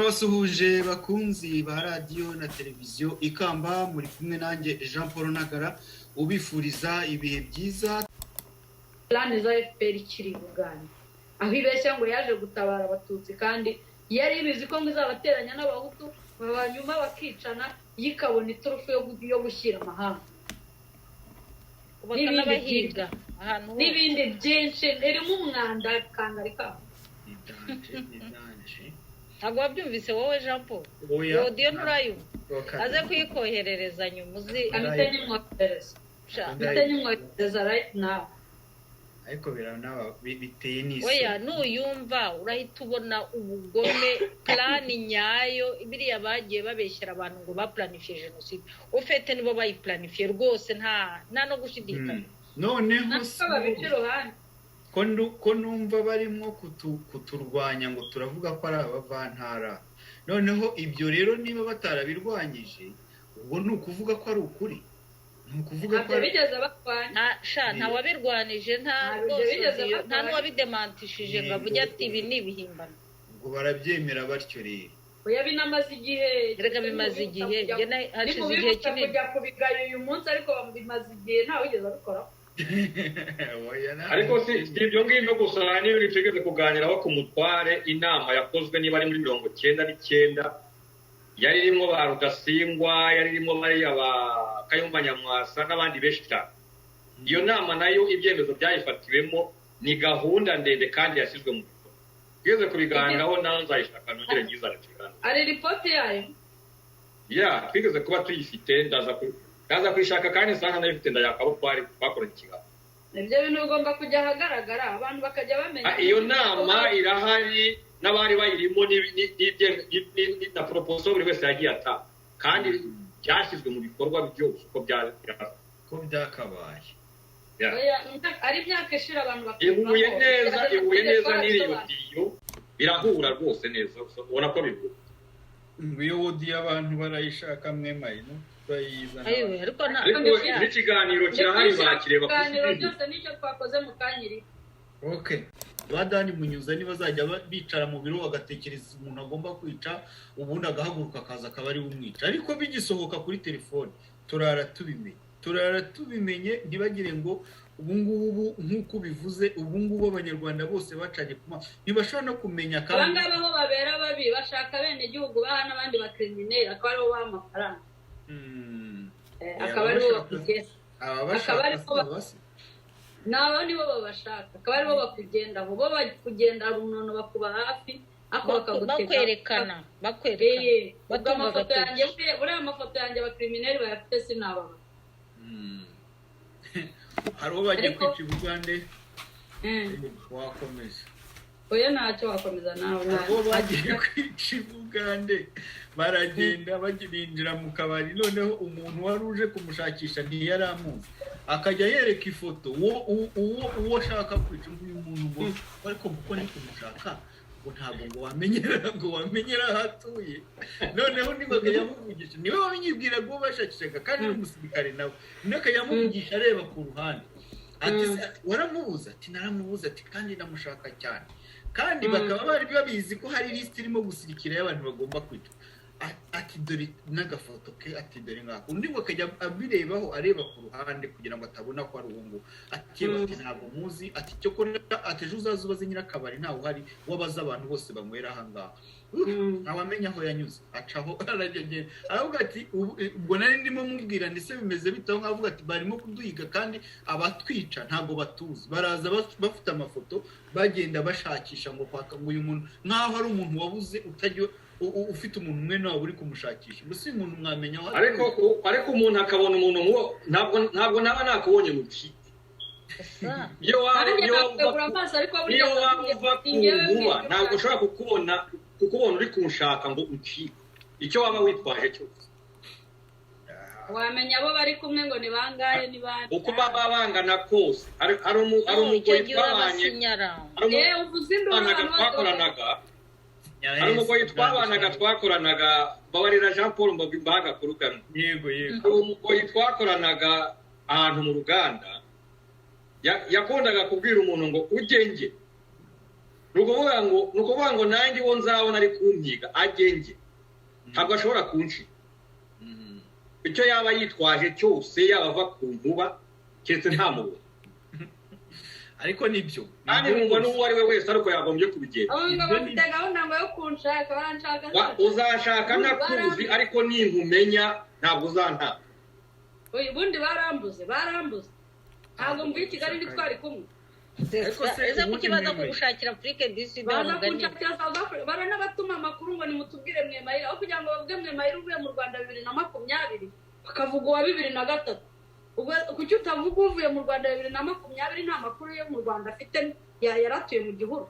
Ndabasuhuje bakunzi ba radio na televiziyo Ikamba, muri kumwe nanjye Jean Paul Ntagara ubifuriza ibihe byiza. Plan za FPR kiri Uganda aho ibeshya ngo yaje gutabara abatutsi kandi yari bizi ko ngo izabateranya n'abahutu babanyuma bakicana yikabona iturufu yo gushyira amahanga kubaka n'abahiga ahantu n'ibindi byinshi irimo umwanda kangarika. ntabwo wabyumvise wowe Jean Paul audio nturayo aze kuyikoherereza nyuma uzi amitenye mwohereza right now. Ariko biranawa biteye n'isi. Oya nuyumva urahita ubona ubugome plan nyayo biriya bagiye babeshyira abantu ngo baplanifie genocide ufite nibo bayiplanifie rwose nta no gushidikanya. Noneho babiciro ko numva barimo kuturwanya ngo turavuga ko ari abavantara. Noneho ibyo rero niba batarabirwanyije ubwo ni ukuvuga ko ari ukuri. Nukuvuga ko bigeze bakwanya nta wabirwanije nta n'uwabidemantishije ngo avuge ati ibi ni ibihimbano ngo barabyemera batyo rero. Oya binamaze igihe reka bimaze igihe hashize igihe kinini kujya kubigayo uyu munsi ariko bimaze igihe nta wigeze abikora. Ariko si ibyo ngibyo gusa niyo twigeze kuganiraho ku mutware inama yakozwe niba ari muri 99 yari irimo ba Rudasingwa yari irimo bari Kayumba Nyamwasa n'abandi benshi cyane. Iyo nama nayo ibyemezo byayifatiwemo ni gahunda ndende kandi yashyizwe mu bikorwa. Twigeze kubiganiraho naho nzayishaka nongere ngiza retiranira. Ari report yayo? Ya, twigeze kuba tuyifite ndaza kwishaka kandi sana nayo ifite ndayakabo twakora ikiganiro. Ibyo bintu ugomba kujya hagaragara abantu bakajya bamenya. Iyo nama irahari n'abari bayirimo na proposal buri wese yagiye ata kandi byashyizwe mu bikorwa byose uko byakabaye. Ari byaka ishira abantu ihuye neza n'iriyo birahura rwose neza ubona ko bivuga iyo wodi abantu barayishaka mwemaye no bayizana. Ariko n'ikiganiro kirahari bakireba kuganiro byose nicyo twakoze mu kanyiri. Okay. DanMunyuza niba zajya bicara mu biro bagatekereza umuntu agomba kwica ubundi agahaguruka akaza akaba ari umwica. Ariko bigisohoka kuri telefone turara tubimenye ntibagire ngo ubungubu nkuko bivuze ubungubu abanyarwanda bose bacanye kuma ntibashobora no kumenya kandi abangaba ho babera babi bashaka bene gihugu bahana abandi bakriminera akaba aribo bamafaranga. Akaba aribo bakugeza akaba aribo nabo nibo babashaka akaba aribo bakugenda bo bakugenda runono bakuba hafi ako bakwerekana amafoto yanjye buriya amafoto yanjye abakrimineri bayafite sinababa. Haro bagiye kwica Uganda wakomeza. Oya ntacyo wakomeza nawe abo bagiye kwica Uganda baragenda bagirindira mu kabari noneho umuntu waruje kumushakisha ntiyaramuzi akajya yereka ifoto uwo shaka kwica uyu muntu ariko kuko ni kumushaka ngo ntabwo ngo wamenyera hatuye noneho nibwo yamuvugisha niwe wabanyibwira ngo bashakishaga kandi umusirikare nawe naka yamuvugisha areba ku ruhande ati waramubuza ati naramubuza ati kandi namushaka cyane kandi bakaba bari babizi ko hari list irimo gusirikira y'abantu bagomba kwica. Ati dore n'agafoto ke ati dore ngako undi ngo kajya abirebaho areba ku ruhande kugira ngo atabona ko ari uwo ati ntabwo muzi ati cyo ko ateje uzazubaze nyirakabari ntawe uhari wabaza abantu bose banywera ahangaha ntawamenya aho yanyuze acaho aragenda aravuga ati ubwo nari ndimo mubwira ndetse bimeze bitaho nkavuga ati barimo kuduhiga kandi abatwica ntabwo batuzi baraza bafite amafoto bagenda bashakisha ngo kwaka ngo uyu muntu nkaho ari umuntu wabuze utajya ufite umuntu umwe nawe uri kumushakisha gusa umuntu mwamenya aho ariko umuntu akabona umuntu ngo ntabwo naba nakubonye mu ki iyo waba ntabwo ushobora kukubona uri kumushaka ngo uki icyo waba witwaje cyose wamenya abo bari kumwe ngo ni bangahe ni bande uko baba bangana kose hari umugoyi twabanye hari umugoyi twakoranaga babarira Jean Paul mbaga kurugana yego hari umugoyi twakoranaga ahantu mu Ruganda yakundaga kubwira umuntu ngo ugenge nukuvuga ngo nanjye wo nzabona ari kunyiga agenge ntabwo ashobora kunshi icyo yaba yitwaje cyose yaba ava ku nkuba keretse nta mubona ariko nibyo kandi numva n'uwo ari we wese ariko yagombye kubigenda bafite gahunda ngo yo kunshaka baranshaka uzashaka nakuzi ariko ninkumenya ntabwo uzantaka ubundi barambuze ntabwo mbwiye i Kigali ntitwari kumwe ese kukibaza ko gushakira Afrique du Sud baranabatuma amakuru ngo nimutubwire Mwemayire aho kugira ngo bavuge Mwemayire uvuye mu Rwanda 2020 bakavuga uwa 2003 kuki utavuga uvuye mu Rwanda 2020 nta makuru yo mu Rwanda afite yaratuye mu gihuru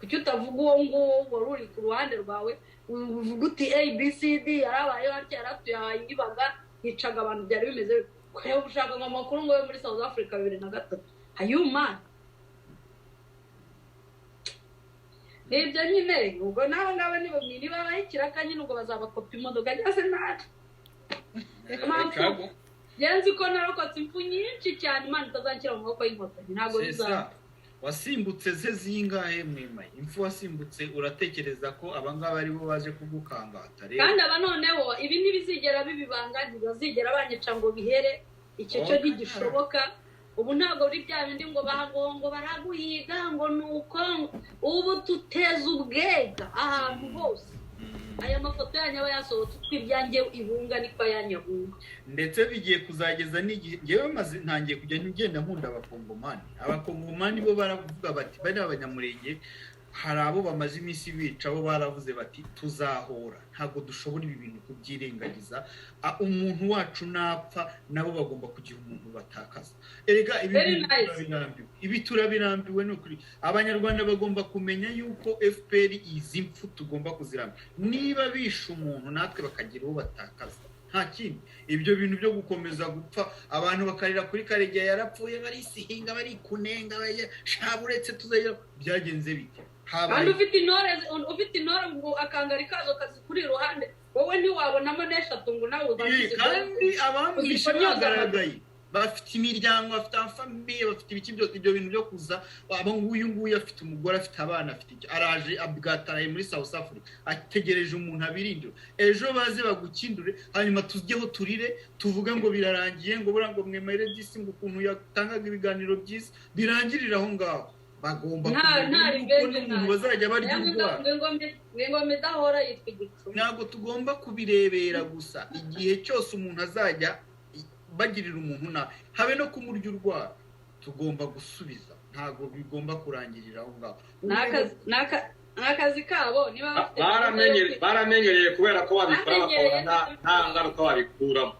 kuki utavuga uwo nguwo wari uri ku ruhande rwawe uvuga uti ABCD yarabaye hatya yaratuye ayibaga yicaga abantu byari bimeze kwayo gushaka ngo amakuru ngo yo muri South Africa 2003 ayuma nibyo nyine ubwo naho ngawe niba bayikiraka nyine ubwo bazabakopa imodoka cyase naje yenzi ko narokotse impfu nyinshi cyane Imana itazanshyira mu maboko y'inkotanyi ntabwo bizaba wasimbutse ze zingahe Mwemaye impfu wasimbutse uratekereza ko abangaba ari bo baje kugukangata rero kandi aba noneho ibi ntibizigera bibibanga ntibazigera banyica ngo bihere icyo cyo ntigishoboka ubu ntabwo buri bya bindi ngo bahagongo baraguhiga ngo nuko ubu tuteza ubwega ahantu hose aya mafoto yanyu aba yasohotse twibyange ibunga niko yanyabunga ndetse bigiye kuzageza n'igihe ngewe maze ntangiye kujya ngenda nkunda abakongomani bo baravuga bati bari abanyamurenge hari abo bamaze iminsi bica bo baravuze bati tuzahora ntabwo dushobora ibi bintu kubyirengagiza umuntu wacu napfa nabo bagomba kugira umuntu batakaza erega ibi turabirambiwe no kuri abanyarwanda bagomba kumenya yuko FPR izi mpfu tugomba kuziramba niba bisha umuntu natwe bakagira uwo batakaza nta kindi ibyo bintu byo gukomeza gupfa abantu bakarira kuri Karegeya yarapfuye barisihinga bari kunenga shaburetse tuzajya byagenze bite kandi ufite intore ngo akangari kazo kazi kuri ruhande wowe ntiwabonamo n'eshatu ngo nawe uzashyize kandi abamwishe bagaragaye bafite imiryango bafite famille bafite ibiki byose ibyo bintu byo kuza uyu nguyu afite umugore afite abana afite araje abwataraye muri South Africa ategereje umuntu abirindiro ejo baze bagukindure hanyuma tujyeho turire tuvuge ngo birarangiye ngo burango Mwemayire disi ngo ukuntu yatangaga ibiganiro byiza birangirira aho ngaho bagomba umuntu bazajya barya urwara ngengome dahora yitwa igicuma ntabwo tugomba kubirebera gusa igihe cyose umuntu azajya bagirira umuntu nabi habe no kumurya urwara tugomba gusubiza ntabwo bigomba kurangirira aho ngaho n'akazi kabo niba baramenyereye kubera ko babikora nta ngaruka babikuramo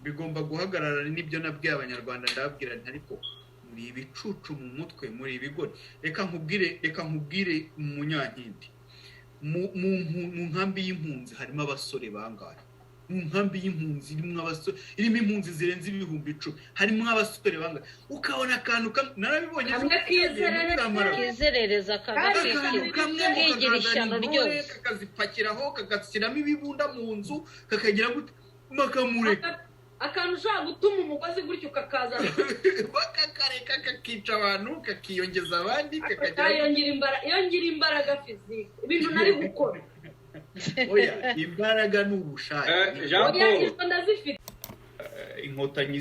bigomba guhagarara nibyo nabwiye abanyarwanda ndababwira ariko muri ibicucu mu mutwe muri ibigori reka nkubwire umunyankindi mu nkambi y'impunzi harimo abasore bangahe mu nkambi y'impunzi irimo impunzi zirenze 10,000 harimo abasore bangahe ukabona akantu narabibonye kizerereza kagigira ishyano ryose kakazipakiraho kagashyiramo ibibunda mu nzu kakagira gute makamureka akantu ushobora gutuma umugozi gutyo ukakaza bakakareka kakica abantu kakiyongeza abandi yongera imbaraga fizike ibintu nari gukora oya imbaraga n'ubushake inkotanyi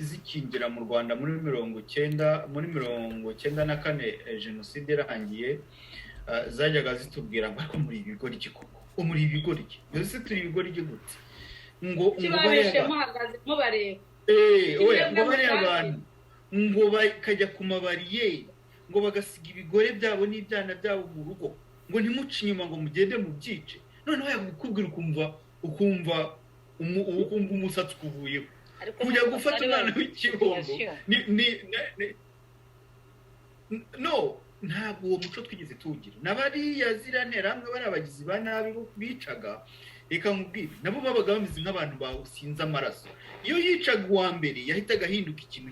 zikingira mu Rwanda muri 1994 jenoside irangiye zajyaga zitubwira ngo ariko muri ibigori kikoko muri ibigori byose turi ibigori gute ngo bareba abantu ngo bakajya ku mabariyeri ngo bagasiga ibigore byabo n'ibyana byabo mu rugo ngo ntimuce inyuma ngo mugende mu byice noneho yakubwira ukumva umusatsi ukuvuyeho kujya gufata umwana w'ikibondo ntabwo uwo muco twigeze tuwugira n'abariya zirantera hamwe bari abagizi ba nabi bicaga reka nkubwire nabo babaga bameze nk'abantu bawusinze amaraso iyo yicaga uwa mbere yahitaga ahinduka ikintu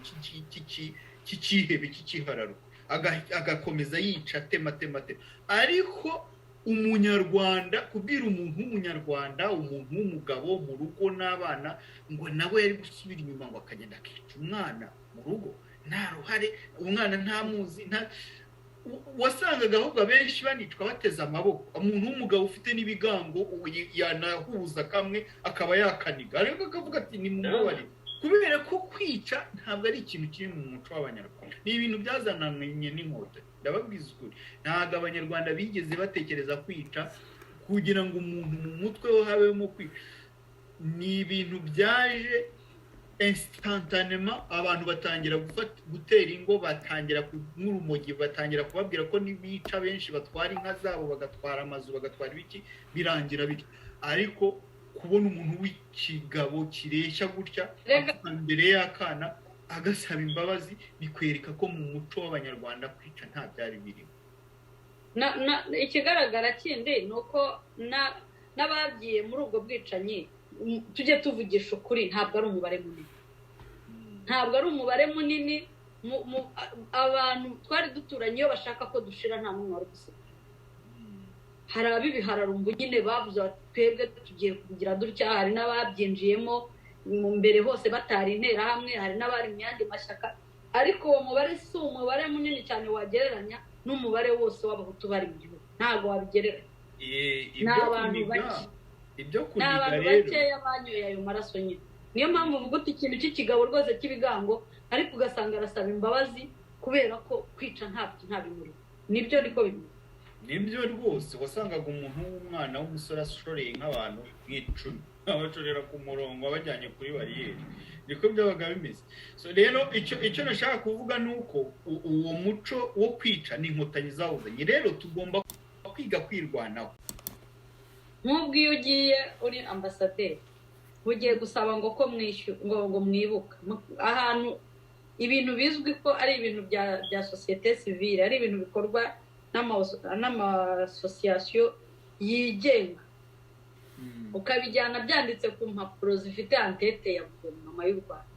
cy'ikihebe cy'ikihararo agakomeza yica tema ariko umunyarwanda kubwira umuntu w'umunyarwanda umuntu w'umugabo mu rugo n'abana ngo nawe yari gusubira inyuma ngo akagenda akica umwana mu rugo nta ruhare umwana ntamuzi wasangaga ahubwo abenshi banicwa bateze amaboko, umuntu w'umugabo ufite n'ibigango yanahuza kamwe akaba yakaniga ariko akavuga ati ni mumubare, kubera ko kwica ntabwo ari ikintu kiri mu muco w'abanyarwanda, ni ibintu byazananye n'inkotanyi. Ndababwiza ukuri, ntabwo abanyarwanda bigeze batekereza kwica kugira ngo umuntu mu mutwe we habemo kwica. Ni ibintu byaje instantanément, abantu batangira gutera ingo, batangira nk'urumogi, batangira kubabwira ko nibica benshi batwara inka zabo, bagatwara amazu, bagatwara ibiki, birangira bityo. Ariko kubona umuntu w'ikigabo kireshya gutya imbere y'akana agasaba imbabazi, bikwereka ko mu muco w'abanyarwanda kwica nta byari birimo. Ikigaragara kindi ni uko n'abagiye muri ubwo bwicanyi, tujye tuvugisha ukuri, ntabwo ari umubare munini, ntabwo ari umubare munini. Abantu twari duturanye iyo bashaka ko dushira nta n'umwe wari gusiga. Hari abibihararumbu nyine bavuze twebwe tugiye kugira dutya, hari n'ababyinjiyemo mu mbere hose batari interahamwe, hari n'abari mu yandi mashyaka, ariko uwo mubare si umubare munini cyane wagereranya n'umubare wose w'abahutu bari mu gihugu, ntabwo wabigereranya. Ni abantu bake, ni abantu bakeya banyoye ayo maraso nyine. Niyo mpamvu uvuga uti ikintu cy'ikigabo rwose cy'ibigango, ariko ugasanga arasaba imbabazi kubera ko kwica nta bimuri. Nibyo niko bimeze. Nibyo rwose, wasangaga umuntu w'umwana w'umusore ashoreye nk'abantu nk'icumi, abashorera ku murongo abajyanye kuri bariyeri, niko byabaga bimeze. So rero icyo nashaka kuvuga ni uko uwo muco wo kwica ni inkotanyi zawuzanye, rero tugomba kwiga kwirwanaho. Nk'ubwo iyo ugiye uri ambasaderi ugiye gusaba ngo ko ngo mwibuka ahantu, ibintu bizwi ko ari ibintu bya sosiyete sivile, ari ibintu bikorwa n'amasosiyasiyo yigenga, ukabijyana byanditse ku mpapuro zifite antete ya guverinoma y'u Rwanda.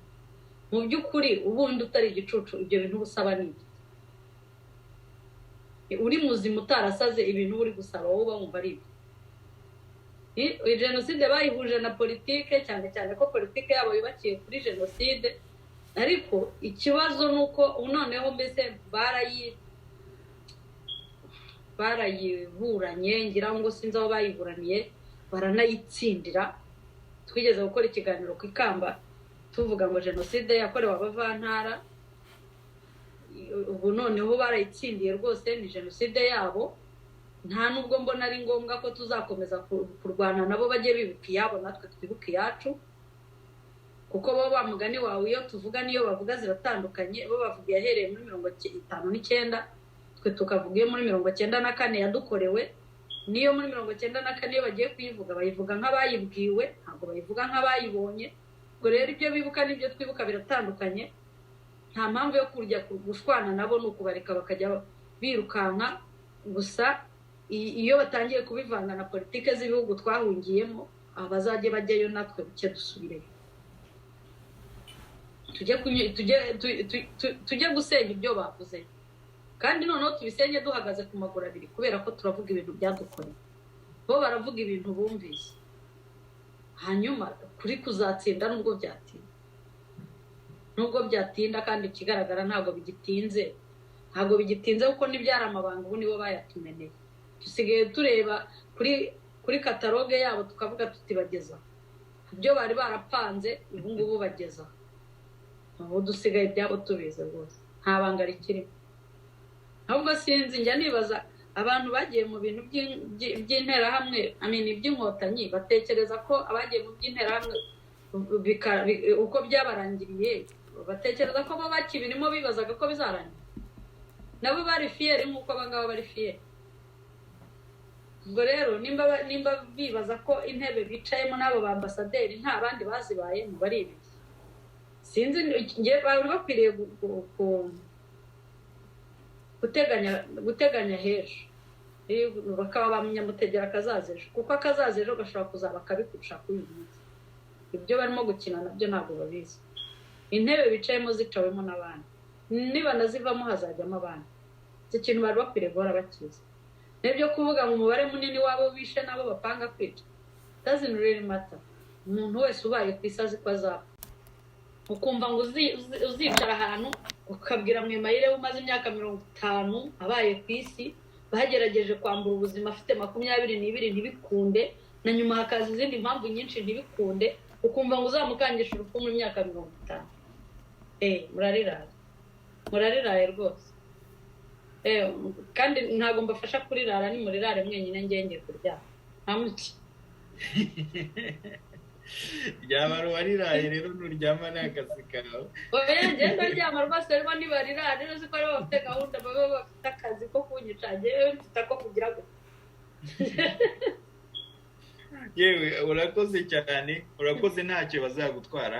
Mu by'ukuri ubundi utari igicucu, ibyo bintu usaba ni iki? Uri muzima utarasaze, ibintu uri gusaba wowe wumva ari ibyo. Jenoside bayihuje na politike, cyane cyane ko politike yabo yubakiye kuri jenoside, ariko ikibazo ni uko noneho mbese barayiburanye, ngira ngo sinzi aho bayiburaniye, baranayitsindira. Twigeze gukora ikiganiro ku Ikamba tuvuga ngo jenoside yakorewe abavantara, ubu noneho barayitsindiye rwose, ni jenoside yabo. Nta nubwo mbona ari ngombwa ko tuzakomeza kurwana nabo, bajye bibuka iyabo natwe twibuka iyacu, kuko bo bamugani wawe iyo tuvuga niyo bavuga ziratandukanye. Bo bavuga yahereye muri 59, twe tukavuga iyo muri 94 yadukorewe. Niyo muri 94 iyo bagiye kuyivuga bayivuga nk'abayibwiwe, ntabwo bayivuga nk'abayibonye. Ubwo rero ibyo bibuka n'ibyo twibuka biratandukanye. Nta mpamvu yo kurya gushwana nabo, ni ukubareka bakajya birukanka gusa. Iyo batangiye kubivanga na politike z'ibihugu twahungiyemo, abazajye bajyayo natwe buke dusubireyo, tujye gusenya ibyo bavuze, kandi noneho tubisenye duhagaze ku maguru abiri, kubera ko turavuga ibintu byadukoreye, bo baravuga ibintu bumvise. Hanyuma kuri kuzatsinda nubwo byatinda, kandi ikigaragara ntabwo bigitinze kuko n'ibyari amabanga ubu nibo bayatumeneye. Dusigaye tureba kuri kataloge yabo tukavuga tuti bageza ibyo bari barapanze, ubu ngubu bageza. Ubu dusigaye ibyabo tubize rwose, nta banga rikirimo. Ahubwo sinzi, njya nibaza abantu bagiye mu bintu by'interahamwe, iby'inkotanyi, batekereza ko abagiye mu by'interahamwe uko byabarangiriye, batekereza ko bo bakibirimo bibazaga ko bizarangira, nabo bari fiyeri nk'uko abangaba bari fiyeri. Ubwo rero nimba bibaza ko intebe bicayemo n'abo bambasaderi nta bandi bazibayemo, bari ibi sinzi. Bari bakwiriye guteganya hejuru, bakaba bamunyamutegera akazaza ejo, kuko akazaza ejo gashobora kuzaba kabikurusha kuri uyu munsi. Ibyo barimo gukina nabyo ntabwo babizi. Intebe bicayemo zicawemo n'abandi, niba nazivamo hazajyamo abandi. Iki kintu bari bakwiriye guhora bakizi. Nebyo kuvuga mu mubare munini wabo bishe nabo bapanga kwica, doesn't really matter. Umuntu wese ubaye ku isi azi ko azapfa. Ukumva ngo uzicara ahantu ukabwira Mwemayire umaze imyaka 50 abaye ku isi bagerageje kwambura ubuzima afite 22 ntibikunde na nyuma hakaza izindi mpamvu nyinshi ntibikunde ukumva ngo uzamukangisha urupfu mu myaka 50 murariraye rwose kandi ntago mbafasha kurirara ni murirare mwenyine ngenge kurya ntamuki ryaba wariraye rero nuryama n'akazi kawe oya ngenda ryama rwose rero nibarirare rero siko rero bafite gahunda baba bafite akazi ko kunyica ngewe mfite ko kugira ngo yewe urakoze cyane urakoze ntacyo bazagutwara